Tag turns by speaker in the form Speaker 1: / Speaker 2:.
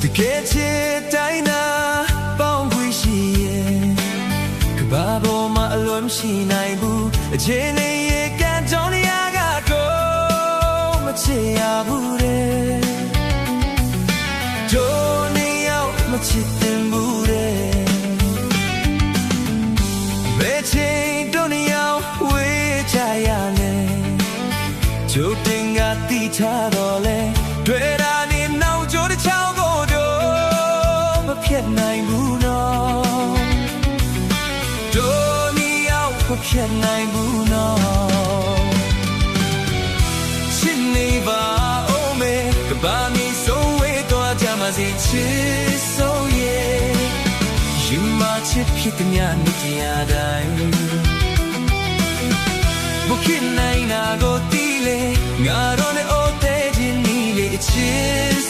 Speaker 1: တကယ်ချစ်တိုင်းနာပေါင်းခွေရှိရဲ့ကဘာပေါ်မှာအလွန်မရှိနိုင်ဘူးအချိန်လေးရဲ့ကန်ကြောင်းရကတော့မချစ်ရဘူးတဲ့တို့နေရောက်မချစ်တင်ဘူးတဲ့ဘယ်ချိန်တို့နေရောက်ဝေးကြရလဲကျိုးတင်ကတိချတော့လဲတွေ့တာနေနောက်ကျိုးတစ်ချောင်းကိုတော့မဖြစ်နိုင်ဘူးနော်တို့နေရောက်မဖြစ်နိုင်ဘူးနော်ချစ်နေပါဦးမေကဘာမီဆုံးဝေးတော့ကြမှာစီချစ်ဆုံးရဲ့ယူမချစ်ဖြစ်တဲ့ညနေတရားတိုင်း不看那个地嘞，我让你哦带进你的情。